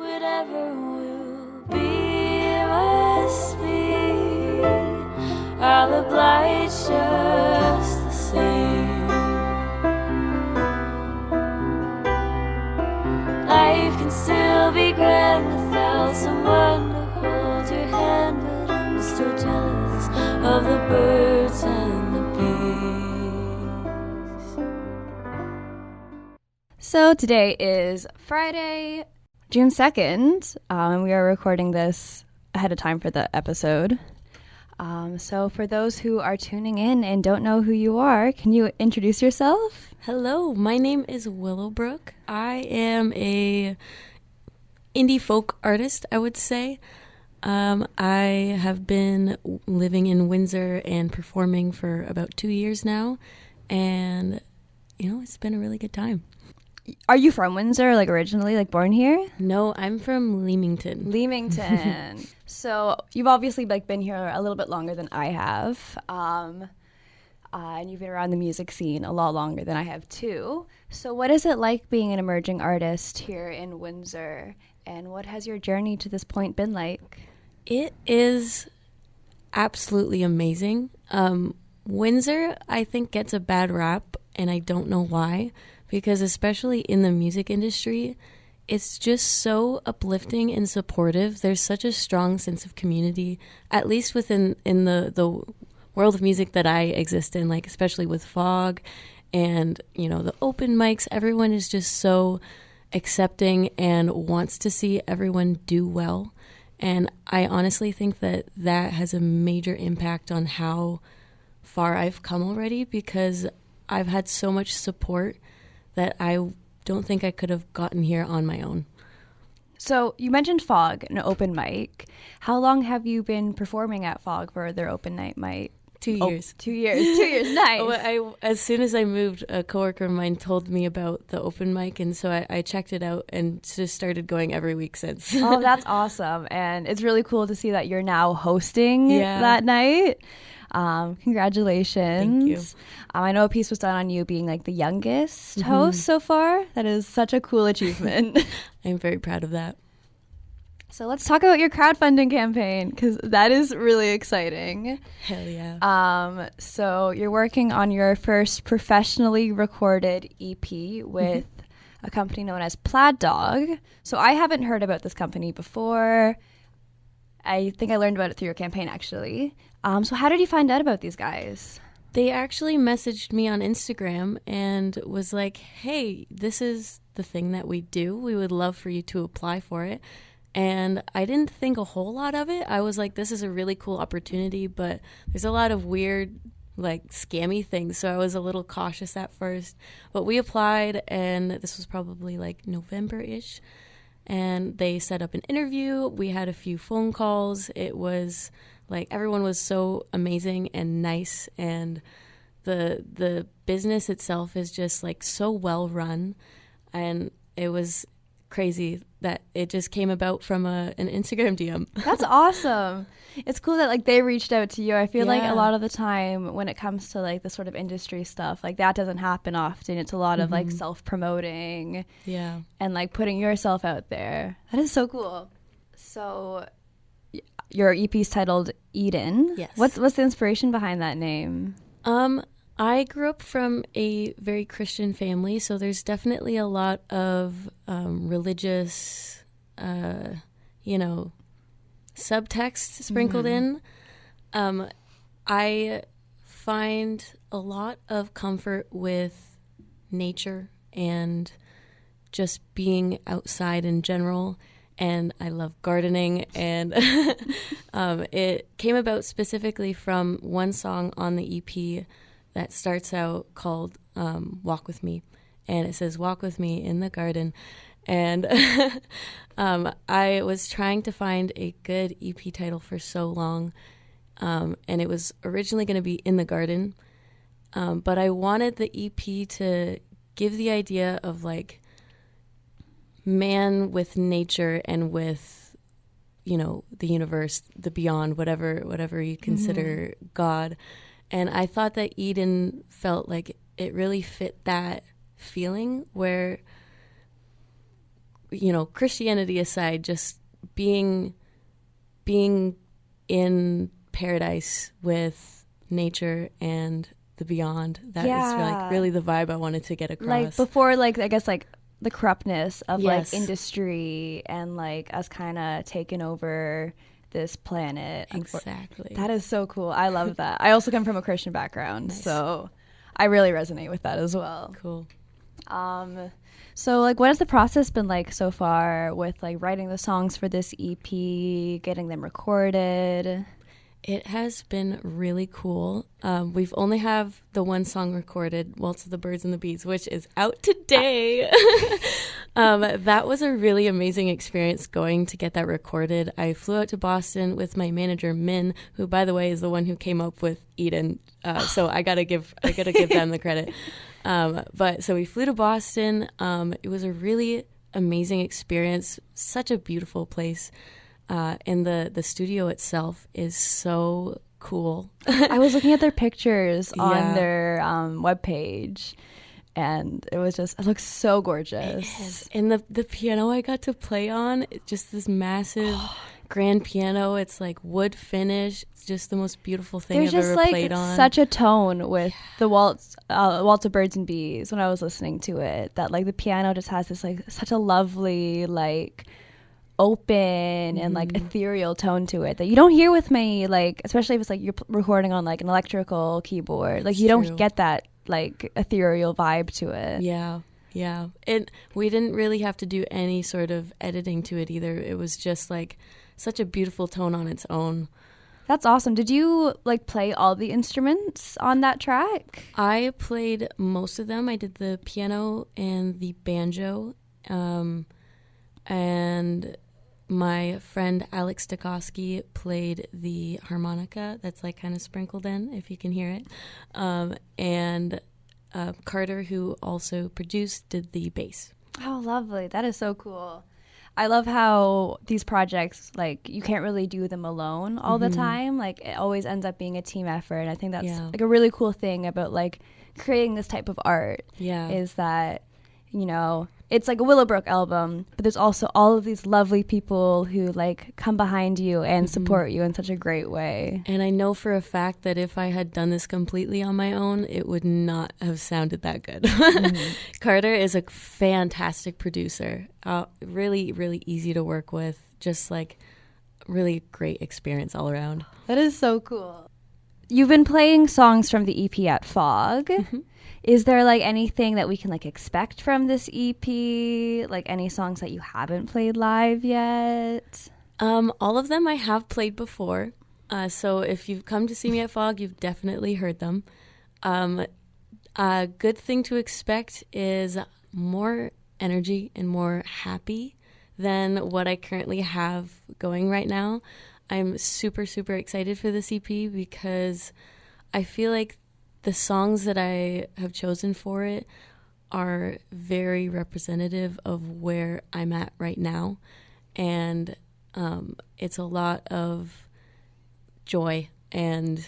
whatever will be, must be. Are the blights just the same? Life can still be grand without someone to hold your hand, but I'm still jealous of the birds and the bees. So today is Friday, June 2nd, and we are recording this ahead of time for the episode. So for those who are tuning in and don't know who you are, can you introduce yourself? Hello, my name is Willowbrook. I am a indie folk artist, I would say. I have been living in Windsor and performing for about 2 years now, and it's been a really good time. Are you from Windsor, like originally, like born here? No, I'm from Leamington. Leamington. So you've obviously been here a little bit longer than I have. And you've been around the music scene a lot longer than I have too. So what is it like being an emerging artist here in Windsor? And what has your journey to this point been like? It is absolutely amazing. Windsor, I think, gets a bad rap, and I don't know why. Because especially in the music industry, it's just so uplifting and supportive. There's such a strong sense of community, at least within the world of music that I exist in, like especially with Fog and, the open mics. Everyone is just so accepting and wants to see everyone do well. And I honestly think that has a major impact on how far I've come already, because I've had so much support that I don't think I could have gotten here on my own. So you mentioned Fog, an open mic. How long have you been performing at Fog for their open night mic? 2 years. 2 years. 2 years, nice. As soon as I moved, a coworker of mine told me about the open mic, and so I checked it out and just started going every week since. Oh, that's awesome. And it's really cool to see that you're now hosting that night. Congratulations. Thank you. I know a piece was done on you being like the youngest host so far. That is such a cool achievement. I'm very proud of that. So let's talk about your crowdfunding campaign, because that is really exciting. Hell yeah. So you're working on your first professionally recorded EP with a company known as Plaid Dog. So I haven't heard about this company before. I think I learned about it through your campaign, actually. So how did you find out about these guys? They actually messaged me on Instagram and was like, hey, this is the thing that we do. We would love for you to apply for it. And I didn't think a whole lot of it. I was like, this is a really cool opportunity, but there's a lot of weird, scammy things. So I was a little cautious at first. But we applied, and this was probably November-ish. And they set up an interview. We had a few phone calls. It was everyone was so amazing and nice, and the business itself is just so well run, and it was crazy that it just came about from an Instagram DM. That's awesome. It's cool that they reached out to you. I feel like a lot of the time when it comes to the sort of industry stuff, that doesn't happen often. It's a lot of self-promoting and putting yourself out there. That is so cool. So your EP is titled Eden. Yes. What's the inspiration behind that name? I grew up from a very Christian family, so there's definitely a lot of religious, subtext sprinkled in. I find a lot of comfort with nature and just being outside in general. And I love gardening, and it came about specifically from one song on the EP that starts out called Walk With Me, and it says, walk with me in the garden. And I was trying to find a good EP title for so long, and it was originally going to be In the Garden, but I wanted the EP to give the idea of man with nature and with, the universe, the beyond, whatever you consider God. And I thought that Eden felt like it really fit that feeling, where Christianity aside, just being in paradise with nature and the beyond. That is really the vibe I wanted to get across. Like before, I guess the corruptness of industry and us kind of taking over this planet. Exactly. That is so cool. I love that. I also come from a Christian background, so I really resonate with that as well. Cool. So what has the process been like so far with writing the songs for this EP, getting them recorded? It has been really cool. We've only have the one song recorded, Waltz of the Birds and the Bees, which is out today. That was a really amazing experience going to get that recorded. I flew out to Boston with my manager, Min, who, by the way, is the one who came up with Eden. So I gotta give them the credit. But so we flew to Boston. It was a really amazing experience. Such a beautiful place. And the studio itself is so cool. I was looking at their pictures on their webpage, and it looks so gorgeous. It is. And the piano I got to play on, just this massive grand piano. It's wood finish. It's just the most beautiful thing I've ever played on. There's such a tone with the Waltz of Birds and Bees when I was listening to it, that the piano just has this such a lovely open and ethereal tone to it that you don't hear with me, especially if it's you're recording on an electrical keyboard. You don't get that ethereal vibe to it. Yeah. And we didn't really have to do any sort of editing to it either. It was just such a beautiful tone on its own. That's awesome. Did you play all the instruments on that track? I played most of them. I did the piano and the banjo, and my friend Alex Stokowski played the harmonica. That's kind of sprinkled in, if you can hear it. And Carter, who also produced, did the bass. Oh, lovely. That is so cool. I love how these projects, you can't really do them alone all the time. It always ends up being a team effort. And I think that's a really cool thing about creating this type of art. Yeah. Is that, it's a Willowbrook album, but there's also all of these lovely people who come behind you and support you in such a great way. And I know for a fact that if I had done this completely on my own, it would not have sounded that good. Carter is a fantastic producer. Really, really easy to work with. Just really great experience all around. That is so cool. You've been playing songs from the EP at Fog. Mm-hmm. Is there anything that we can expect from this EP? Any songs that you haven't played live yet? All of them I have played before. So if you've come to see me at Fog, you've definitely heard them. A good thing to expect is more energy and more happy than what I currently have going right now. I'm super, super excited for this EP because I feel like the songs that I have chosen for it are very representative of where I'm at right now. And it's a lot of joy and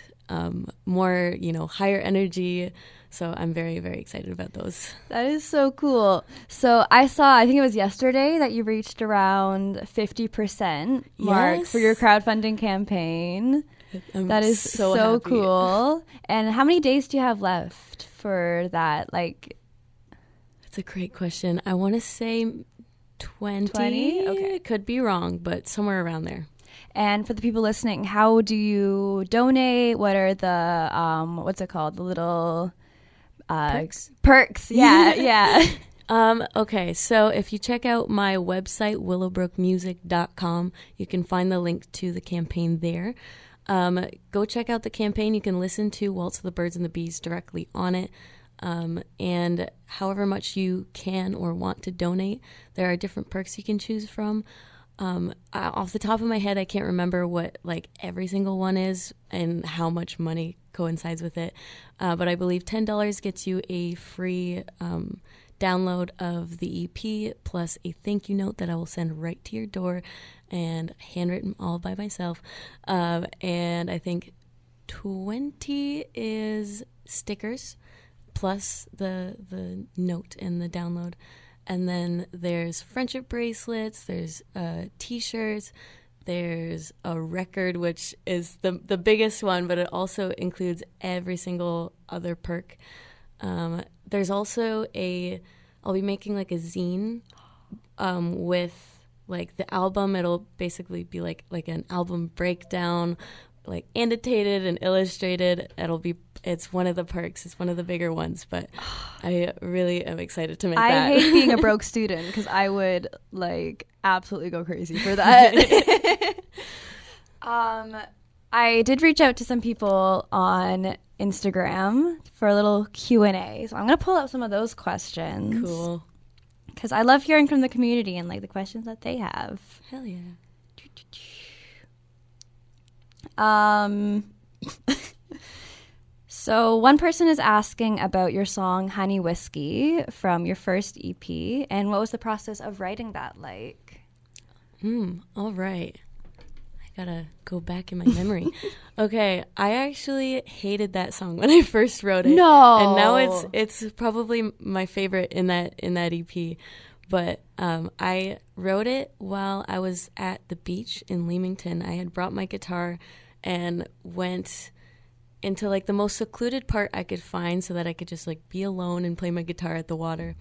more, higher energy. So I'm very, very excited about those. That is so cool. So I think it was yesterday that you reached around 50% mark for your crowdfunding campaign. That is so cool. And how many days do you have left for that? That's a great question. I want to say 20. Okay. Could be wrong, but somewhere around there. And for the people listening, how do you donate? What are the, what's it called? The little... Perks. Yeah. Okay, so if you check out my website, willowbrookmusic.com, you can find the link to the campaign there. Go check out the campaign. You can listen to Waltz of the Birds and the Bees directly on it. And however much you can or want to donate, there are different perks you can choose from. Off the top of my head, I can't remember what every single one is and how much money coincides with it. But I believe $10 gets you a free download of the EP plus a thank you note that I will send right to your door and handwritten all by myself. And I think 20 is stickers plus the note and the download. And then there's friendship bracelets, there's T-shirts, there's a record, which is the biggest one, but it also includes every single other perk. There's also I'll be making like a zine with like the album. It'll basically be like an album breakdown, like annotated and illustrated. It's one of the perks. It's one of the bigger ones, but I really am excited to make that. I hate being a broke student because I would like absolutely go crazy for that. I did reach out to some people on Instagram for a little Q&A. So I'm going to pull up some of those questions. Cool. Because I love hearing from the community and like the questions that they have. Hell yeah. So one person is asking about your song Honey Whiskey from your first EP, and what was the process of writing that like? All right. I gotta go back in my memory. Okay, I actually hated that song when I first wrote it. No. And now it's probably my favorite in that EP. But I wrote it while I was at the beach in Leamington. I had brought my guitar and went into like the most secluded part I could find so that I could just like be alone and play my guitar at the water.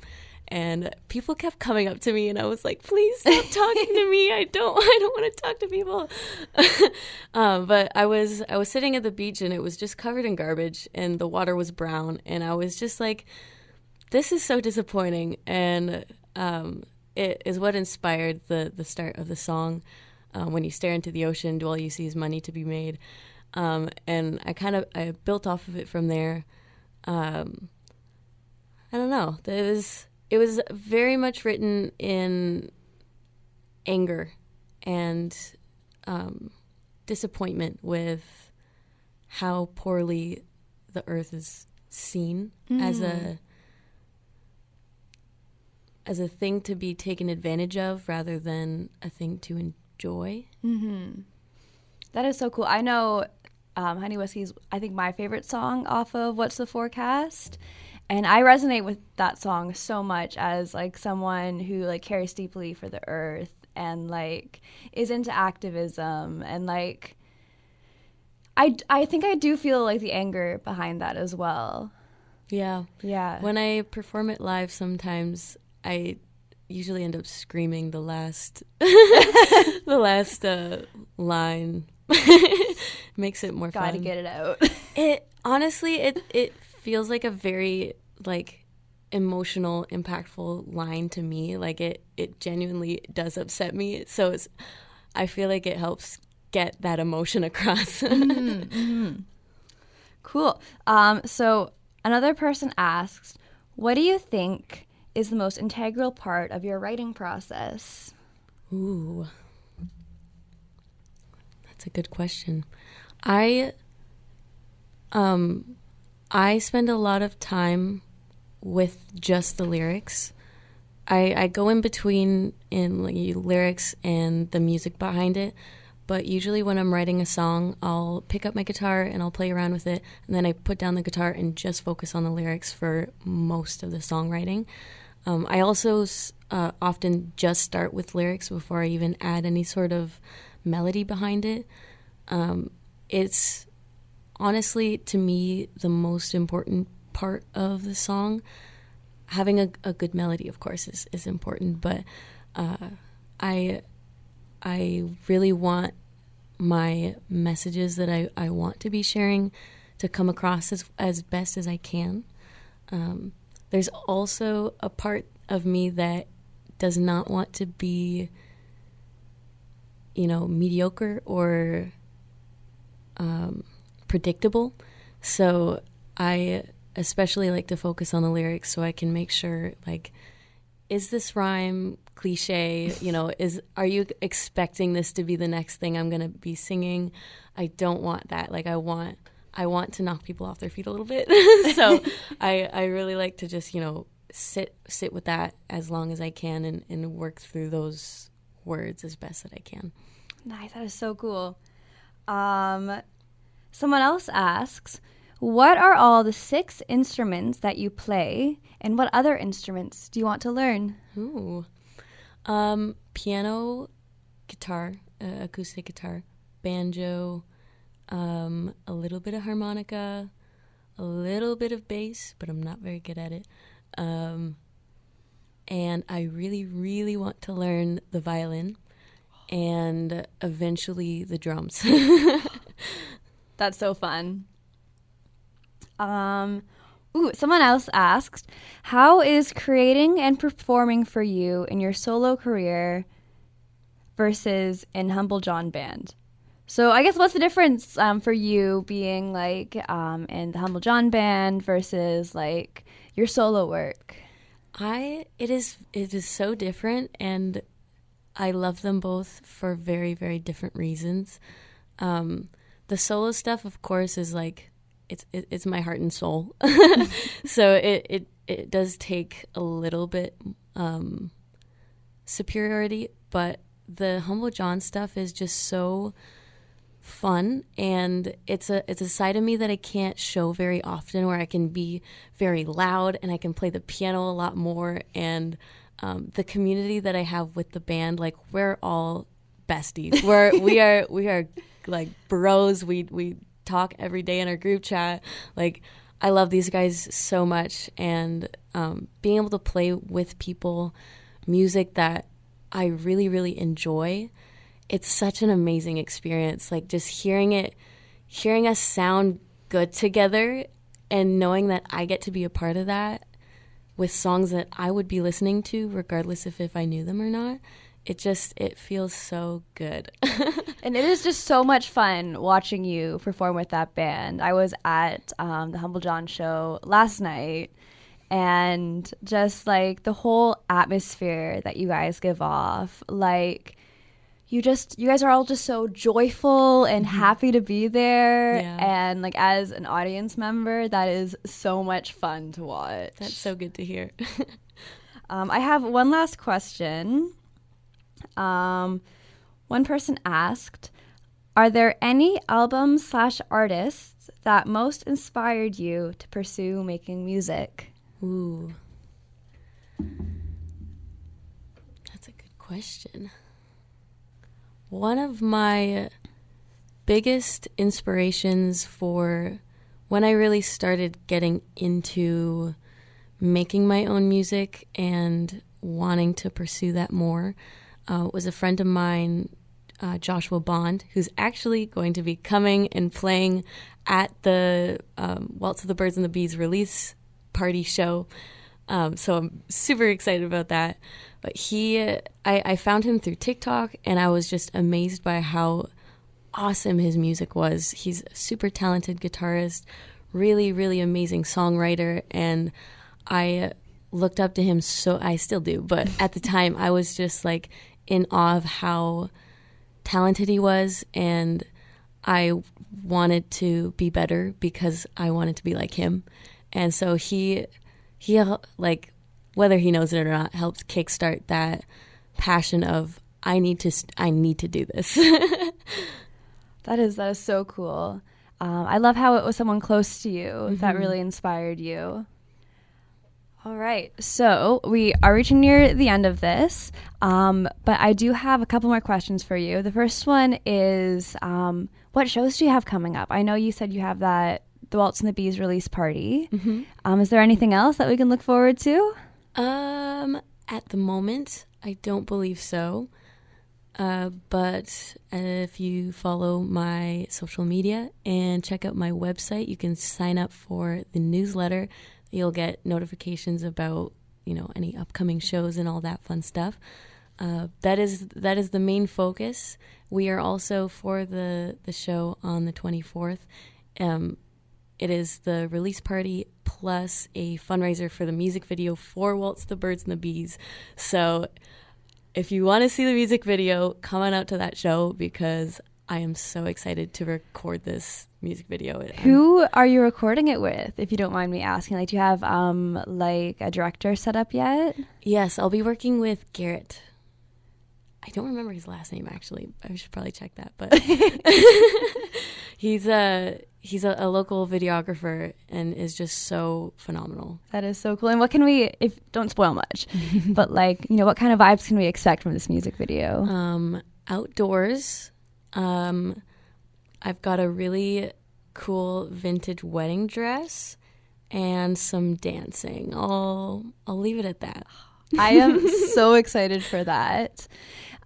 And people kept coming up to me, and I was like, "Please stop talking to me. I don't want to talk to people." But I was sitting at the beach, and it was just covered in garbage, and the water was brown, and I was just like, "This is so disappointing." And it is what inspired the start of the song. When you stare into the ocean, all you see is money to be made. And I built off of it from there. I don't know. It was very much written in anger and disappointment with how poorly the earth is seen as a thing to be taken advantage of rather than a thing to enjoy. Mm-hmm. That is so cool. I know Honey Whiskey is, I think, my favorite song off of What's the Forecast. And I resonate with that song so much as like someone who like cares deeply for the earth and like is into activism, and like I think I do feel like the anger behind that as well. Yeah. When I perform it live, sometimes I usually end up screaming the last line. Makes it more fun. Gotta get it out. It honestly, it feels like a very like emotional, impactful line to me. Like it genuinely does upset me. So I feel like it helps get that emotion across. Cool. So another person asks, what do you think is the most integral part of your writing process? Ooh. That's a good question. I spend a lot of time with just the lyrics. I go in between in like, lyrics and the music behind it, but usually when I'm writing a song, I'll pick up my guitar and I'll play around with it, and then I put down the guitar and just focus on the lyrics for most of the songwriting. I also often just start with lyrics before I even add any sort of melody behind it. It's honestly, to me, the most important part of the song. Having a good melody, of course, is important, but I really want my messages that I want to be sharing to come across as best as I can. There's also a part of me that does not want to be, mediocre or predictable. So I especially like to focus on the lyrics so I can make sure, like, is this rhyme cliche? Are you expecting this to be the next thing I'm going to be singing? I don't want that. Like, I want to knock people off their feet a little bit. So I really like to just, sit with that as long as I can and work through those words as best that I can. Nice. That is so cool. Someone else asks, What are all the 6 instruments that you play, and what other instruments do you want to learn? Ooh. Piano, guitar, acoustic guitar, banjo, a little bit of harmonica, a little bit of bass, but I'm not very good at it. And I really, really want to learn the violin and eventually the drums. That's so fun. Someone else asked, how is creating and performing for you in your solo career versus in Humble John Band? So I guess what's the difference for you being like in the Humble John Band versus like your solo work? It is so different, and I love them both for very, very different reasons. The solo stuff, of course, is like it's my heart and soul. So it does take a little bit superiority, but the Humble John stuff is just so fun, and it's a side of me that I can't show very often, where I can be very loud and I can play the piano a lot more, and the community that I have with the band, like we're all besties. We are like bros. We talk every day in our group chat. Like I love these guys so much, and being able to play with people music that I really, really enjoy, it's such an amazing experience. Like just hearing us sound good together and knowing that I get to be a part of that with songs that I would be listening to regardless if I knew them or not. It feels so good. And it is just so much fun watching you perform with that band. I was at the Humble John show last night, and just like the whole atmosphere that you guys give off, like you guys are all just so joyful and happy to be there. Yeah. And like as an audience member, that is so much fun to watch. That's so good to hear. I have one last question. One person asked, are there any albums/artists that most inspired you to pursue making music? Ooh. That's a good question. One of my biggest inspirations for when I really started getting into making my own music and wanting to pursue that more was a friend of mine, Joshua Bond, who's actually going to be coming and playing at the Waltz of the Birds and the Bees release party show. So I'm super excited about that. But I found him through TikTok, and I was just amazed by how awesome his music was. He's a super talented guitarist, really, really amazing songwriter, and I looked up to him, so I still do, but at the time I was just like in awe of how talented he was, and I wanted to be better because I wanted to be like him. And so he like, whether he knows it or not, helped kickstart that passion of I need to do this. That is so cool. I love how it was someone close to you that really inspired you. All right, so we are reaching near the end of this, but I do have a couple more questions for you. The first one is, what shows do you have coming up? I know you said you have the Waltz and the Bees release party. Is there anything else that we can look forward to? At the moment, I don't believe so. But if you follow my social media and check out my website, you can sign up for the newsletter. You'll get notifications about, any upcoming shows and all that fun stuff. That is the main focus. We are also, for the show on the 24th, it is the release party plus a fundraiser for the music video for Waltz the Birds and the Bees. So if you want to see the music video, come on out to that show because I am so excited to record this music video. Who are you recording it with, if you don't mind me asking? Like, do you have like a director set up yet? Yes, I'll be working with Garrett. I don't remember his last name, actually. I should probably check that. But He's a local videographer and is just so phenomenal. That is so cool. And what can we, don't spoil much, but like, what kind of vibes can we expect from this music video? Outdoors. I've got a really cool vintage wedding dress and some dancing. I'll leave it at that. I am so excited for that.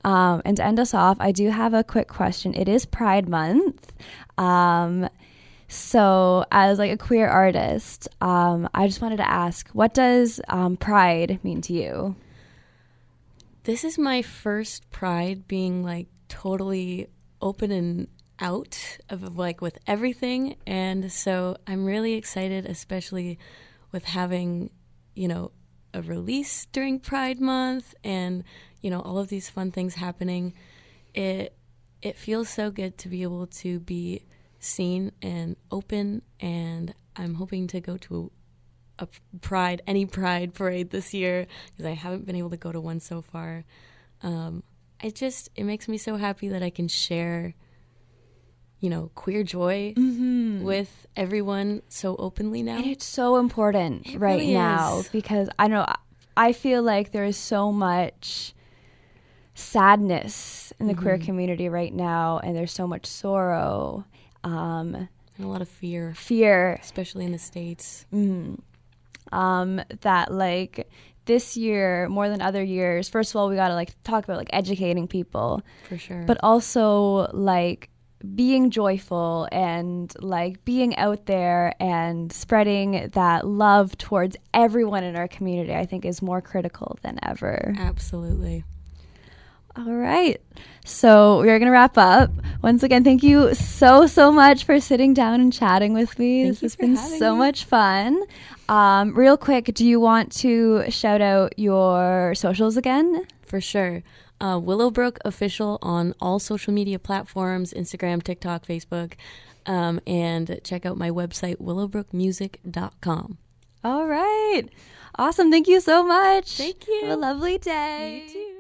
And to end us off, I do have a quick question. It is Pride Month. So as like a queer artist, I just wanted to ask, what does Pride mean to you? This is my first Pride being like totally open and out of like with everything, and so I'm really excited, especially with having a release during Pride Month and all of these fun things happening. It feels so good to be able to be seen and open, and I'm hoping to go to any Pride parade this year because I haven't been able to go to one so far. It makes me so happy that I can share queer joy with everyone so openly now. And it's so important right now because I feel like there is so much sadness in the queer community right now, and there's so much sorrow. And a lot of fear. Especially in the States. That like this year, more than other years, first of all, we got to like talk about like educating people. For sure. But also like being joyful and like being out there and spreading that love towards everyone in our community, I think is more critical than ever. Absolutely. All right. So we're going to wrap up. Once again, thank you so much for sitting down and chatting with me. This has been so much fun. Real quick, do you want to shout out your socials again? For sure. Willowbrook Official on all social media platforms, Instagram, TikTok, Facebook, and check out my website, willowbrookmusic.com. All right. Awesome. Thank you so much. Thank you. Have a lovely day. You too.